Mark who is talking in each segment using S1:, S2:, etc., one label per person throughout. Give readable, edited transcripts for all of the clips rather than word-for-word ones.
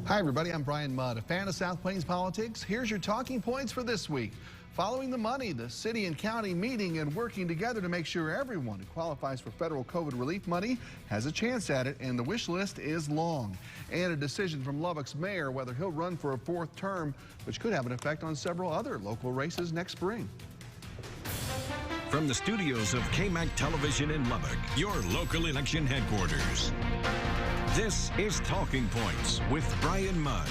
S1: Hi, everybody. I'm Bryan Mudd, a fan of South Plains politics. Here's your talking points for this week. Following the money, the city and county meeting and working together to make sure everyone who qualifies for federal COVID relief money has a chance at it, and the wish list is long. And a decision from Lubbock's mayor whether he'll run for a fourth term, which could have an effect on several other local races next spring.
S2: From the studios of KAMC Television in Lubbock, your local election headquarters. This is Talking Points with Bryan Mudd.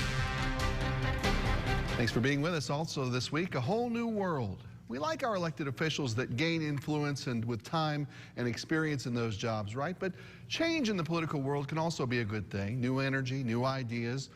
S1: Thanks for being with us. Also this week, a whole new world. We like our elected officials that gain influence and with time and experience in those jobs, right? But change in the political world can also be a good thing. New energy, new ideas.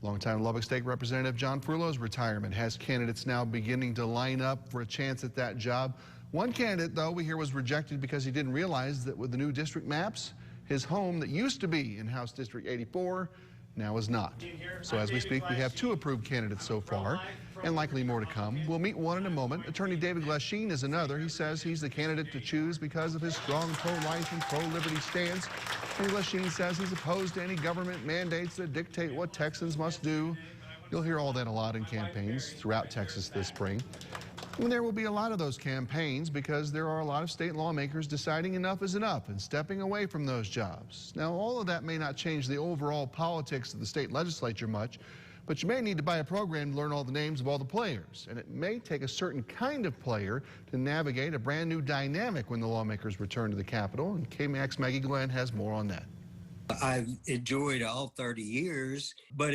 S1: Longtime Lubbock State Representative John Frullo's retirement has candidates now beginning to line up for a chance at that job. One candidate, though, we hear was rejected because he didn't realize that with the new district maps, his home that used to be in House District 84 now is not. So as we speak, we have two approved candidates so far, and likely more to come. We'll meet one in a moment. Attorney David Glasheen is another. He says he's the candidate to choose because of his strong pro-life and pro-liberty stance. And Glasheen says he's opposed to any government mandates that dictate what Texans must do. You'll hear all that a lot in campaigns throughout Texas this spring. And there will be a lot of those campaigns because there are a lot of state lawmakers deciding enough is enough and stepping away from those jobs. Now, all of that may not change the overall politics of the state legislature much, but you may need to buy a program to learn all the names of all the players. And it may take a certain kind of player to navigate a brand new dynamic when the lawmakers return to the Capitol. And KAMC's Maggie Glenn has more on that.
S3: I've enjoyed all 30 years, but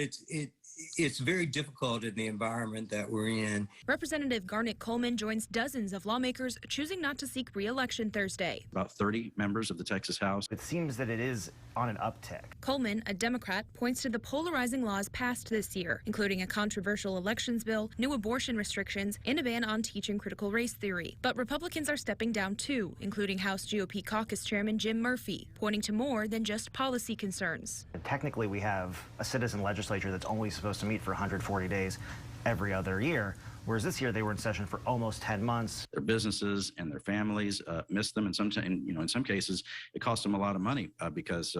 S3: it's very difficult in the environment that we're in.
S4: Representative Garnet Coleman joins dozens of lawmakers choosing not to seek re-election Thursday.
S5: About 30 members of the Texas House.
S6: It seems that it is on an uptick.
S4: Coleman, a Democrat, points to the polarizing laws passed this year, including a controversial elections bill, new abortion restrictions, and a ban on teaching critical race theory. But Republicans are stepping down too, including House GOP caucus chairman Jim Murphy, pointing to more than just policy concerns.
S6: Technically, we have a citizen legislature that's only supposed to meet for 140 days every other year, whereas this year they were in session for almost 10 months.
S5: Their businesses and their families miss them, and sometimes, in some cases, it costs them a lot of money because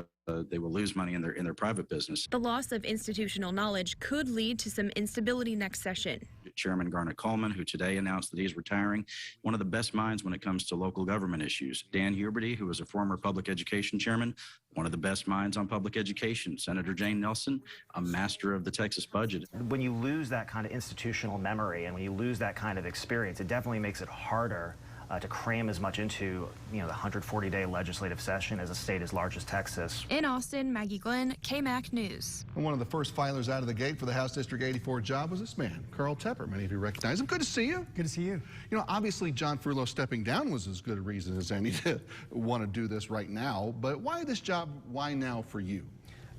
S5: they will lose money in their private business.
S4: The loss of institutional knowledge could lead to some instability next session.
S5: Chairman Garnet Coleman, who today announced that he's retiring, one of the best minds when it comes to local government issues. Dan Huberty, who was a former public education chairman, one of the best minds on public education. Senator Jane Nelson, a master of the Texas budget.
S6: When you lose that kind of institutional memory and when you lose that kind of experience, it definitely makes it harder to cram as much into, the 140-day legislative session as a state as large as Texas.
S4: In Austin, Maggie Glenn, KAMC News.
S1: And one of the first filers out of the gate for the House District 84 job was this man, Carl Tepper. Many of you recognize him. Good to see you.
S7: Good to see you.
S1: Obviously, John Frullo stepping down was as good a reason as any to want to do this right now. But why this job? Why now for you?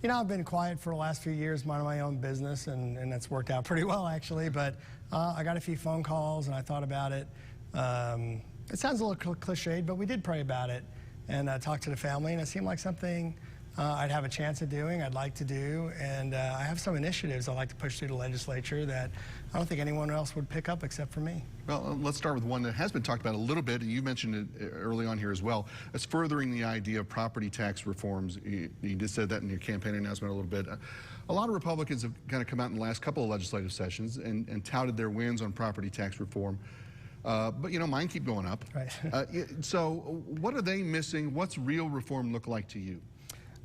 S7: I've been quiet for the last few years, minding my own business, and that's worked out pretty well, actually. But I got a few phone calls, and I thought about it. It sounds a little cliched, but we did pray about it and talk to the family, and it seemed like something I'd have a chance of doing, I'd like to do, and I have some initiatives I'd like to push through the legislature that I don't think anyone else would pick up except for me.
S1: Well, let's start with one that has been talked about a little bit, and you mentioned it early on here as well. It's furthering the idea of property tax reforms. You just said that in your campaign announcement a little bit. A lot of Republicans have kind of come out in the last couple of legislative sessions and touted their wins on property tax reform. But mine keep going up.
S7: Right.
S1: So what are they missing? What's real reform look like to you?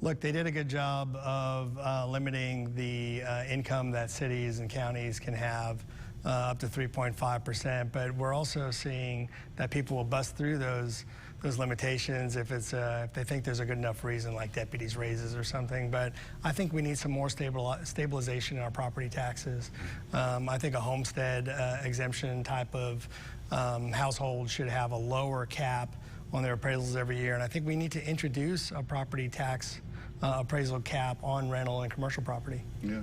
S7: Look, they did a good job of limiting the income that cities and counties can have up to 3.5%. But we're also seeing that people will bust through those limitations if they think there's a good enough reason, like deputies' raises or something. But I think we need some more stabilization in our property taxes. I think a homestead exemption type of household should have a lower cap on their appraisals every year. And I think we need to introduce a property tax appraisal cap on rental and commercial property.
S1: Yeah.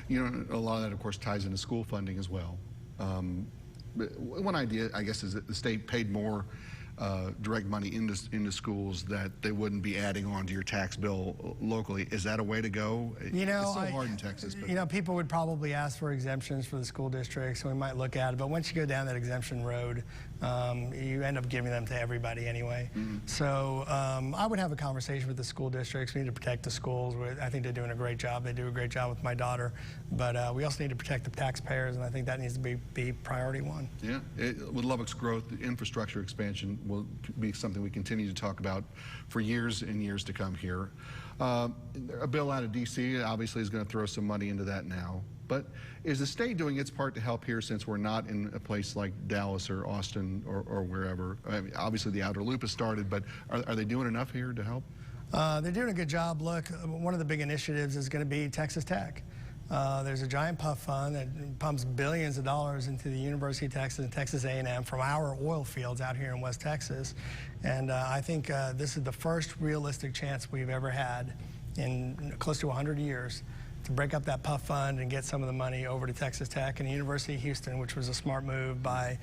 S1: A lot of that, of course, ties into school funding as well. But one idea, I guess, is that the state paid more direct money into schools that they wouldn't be adding on to your tax bill locally. Is that a way to go?
S7: You know,
S1: it's so hard in Texas. But.
S7: You know, people would probably ask for exemptions for the school districts, so we might look at it. But once you go down that exemption road, you end up giving them to everybody anyway. So I would have a conversation with the school districts. We need to protect the schools. I think they're doing a great job. They do a great job with my daughter. But we also need to protect the taxpayers, and I think that needs to be priority one.
S1: Yeah, with Lubbock's growth, the infrastructure expansion will be something we continue to talk about for years and years to come here. A bill out of D.C. obviously is going to throw some money into that now. But is the state doing its part to help here, since we're not in a place like Dallas or Austin or wherever? I mean, obviously the outer loop has started, but are they doing enough here to help?
S7: They're doing a good job. Look, one of the big initiatives is going to be Texas Tech. There's a giant PUF fund that pumps billions of dollars into the University of Texas and Texas A&M from our oil fields out here in West Texas. And I think this is the first realistic chance we've ever had in close to 100 years to break up that PUF fund and get some of the money over to Texas Tech and the University of Houston, which was a smart move by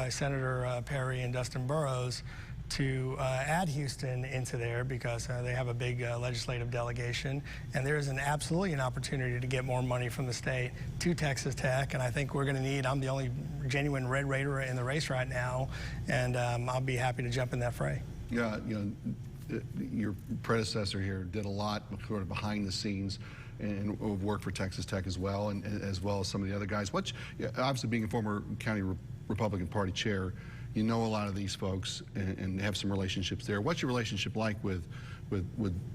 S7: Senator Perry and Dustin Burrows to add Houston into there, because they have a big legislative delegation, and there is absolutely an opportunity to get more money from the state to Texas Tech, and I think we're going to need. I'm the only genuine Red Raider in the race right now, and I'll be happy to jump in that fray. Yeah, your predecessor here did a lot sort of behind the scenes and worked for Texas Tech as well, and as well as some of the other guys. Obviously, being a former county Republican Party chair, you know a lot of these folks and have some relationships there. What's your relationship like with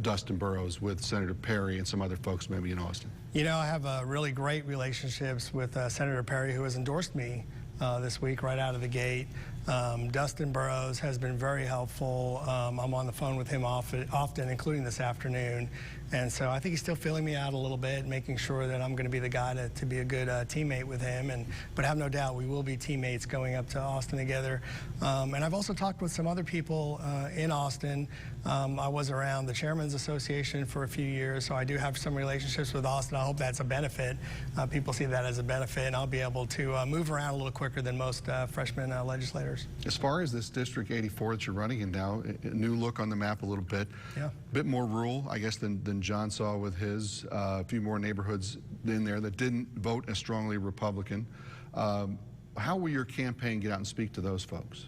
S7: Dustin Burrows, with Senator Perry, and some other folks maybe in Austin? You know, I have really great relationships with Senator Perry, who has endorsed me this week right out of the gate. Dustin Burrows has been very helpful. I'm on the phone with him often, including this afternoon. And so I think he's still filling me out a little bit, making sure that I'm going to be the guy to be a good teammate with him. But I have no doubt we will be teammates going up to Austin together. And I've also talked with some other people in Austin. I was around the Chairman's Association for a few years, so I do have some relationships with Austin. I hope that's a benefit. People see that as a benefit, and I'll be able to move around a little quicker than most freshman legislators. As far as this District 84 that you're running in now, a new look on the map a little bit. Yeah. A bit more rural, I guess, than John saw with his. A few more neighborhoods in there that didn't vote as strongly Republican. How will your campaign get out and speak to those folks?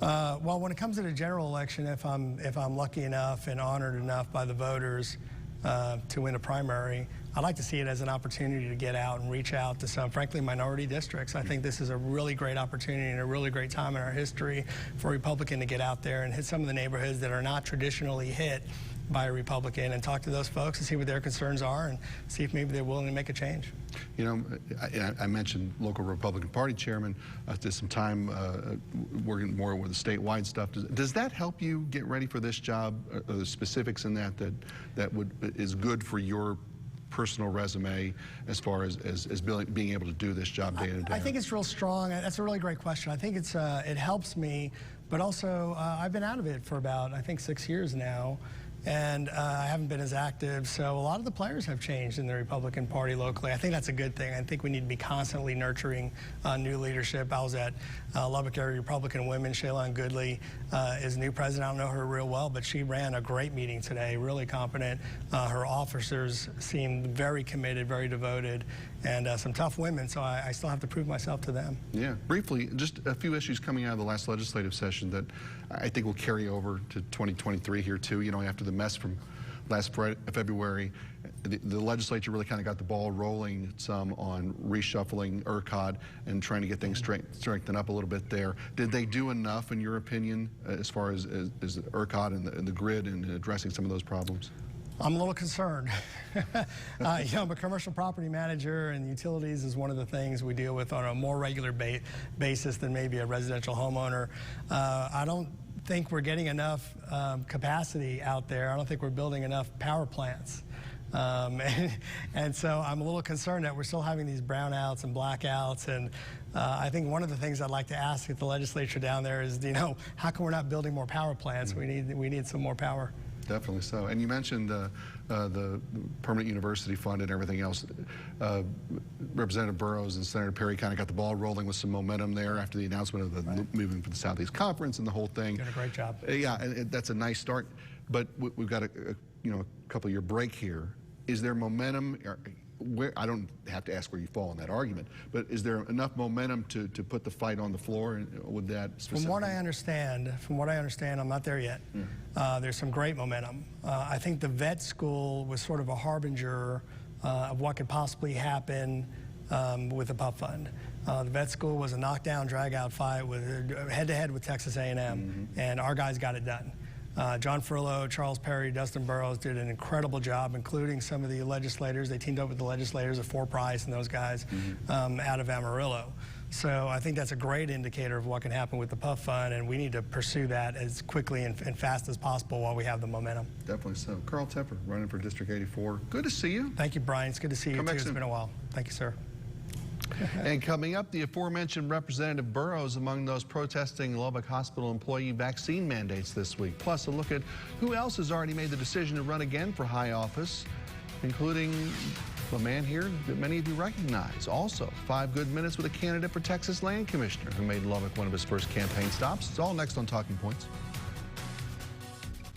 S7: Well, when it comes to the general election, if I'm lucky enough and honored enough by the voters to win a primary, I'd like to see it as an opportunity to get out and reach out to some, frankly, minority districts. I think this is a really great opportunity and a really great time in our history for a Republican to get out there and hit some of the neighborhoods that are not traditionally hit by a Republican, and talk to those folks and see what their concerns are and see if maybe they're willing to make a change. You know, I mentioned local Republican Party chairman. Did some time working more with the statewide stuff. Does that help you get ready for this job? The specifics in that is good for your personal resume as far as being able to do this job day in day out? I think it's real strong. That's a really great question. I think it helps me, but also I've been out of it for about, I think, 6 years now. And I haven't been as active, so a lot of the players have changed in the Republican Party locally. I think that's a good thing. I think we need to be constantly nurturing new leadership. I was at Lubbock Area Republican Women. Shaylon Goodley is new president. I don't know her real well, but she ran a great meeting today, really competent. Her officers seemed very committed, very devoted, and some tough women, so I still have to prove myself to them. Yeah, briefly, just a few issues coming out of the last legislative session that I think will carry over to 2023 here too. You know, after the mess from last February, the legislature really kind of got the ball rolling some on reshuffling ERCOT and trying to get things strengthened up a little bit there. Did they do enough, in your opinion, as far as ERCOT and the grid and addressing some of those problems? I'm a little concerned. You know, I'm a commercial property manager, and utilities is one of the things we deal with on a more regular basis than maybe a residential homeowner. I don't think we're getting enough capacity out there. I don't think we're building enough power plants. And so I'm a little concerned that we're still having these brownouts and blackouts. And I think one of the things I'd like to ask at the legislature down there is, you know, how come we're not building more power plants? We need some more power. Definitely so. And you mentioned the Permanent University Fund and everything else. Representative Burrows and Senator Perry kind of got the ball rolling with some momentum there after the announcement of the moving for the Southeast Conference and the whole thing. Doing a great job. Yeah, and that's a nice start. But we've got a couple-year break here. Is there momentum?
S1: where, I don't have to ask where you fall in that argument, but is there enough momentum to put the fight on the floor with that specifically?
S7: From what I understand, I'm not there yet. There's some great momentum. I think the vet school was sort of a harbinger of what could possibly happen with the PUP fund. The vet school was a knockdown, drag-out fight with head-to-head with Texas A&M, and our guys got it done. John Furlow, Charles Perry, Dustin Burrows did an incredible job, including some of the legislators. They teamed up with the legislators of Fort Price and those guys out of Amarillo. So I think that's a great indicator of what can happen with the PUF fund, and we need to pursue that as quickly and fast as possible while we have the momentum.
S1: Definitely so. Carl Tepper, running for District 84. Good to see you.
S7: Thank you, Brian. It's good to see you, too. It's been a while. Thank you, sir.
S1: And coming up, the aforementioned Representative Burrows among those protesting Lubbock Hospital employee vaccine mandates this week. Plus, a look at who else has already made the decision to run again for high office, including a man here that many of you recognize. Also, 5 good minutes with a candidate for Texas Land Commissioner who made Lubbock one of his first campaign stops. It's all next on Talking Points.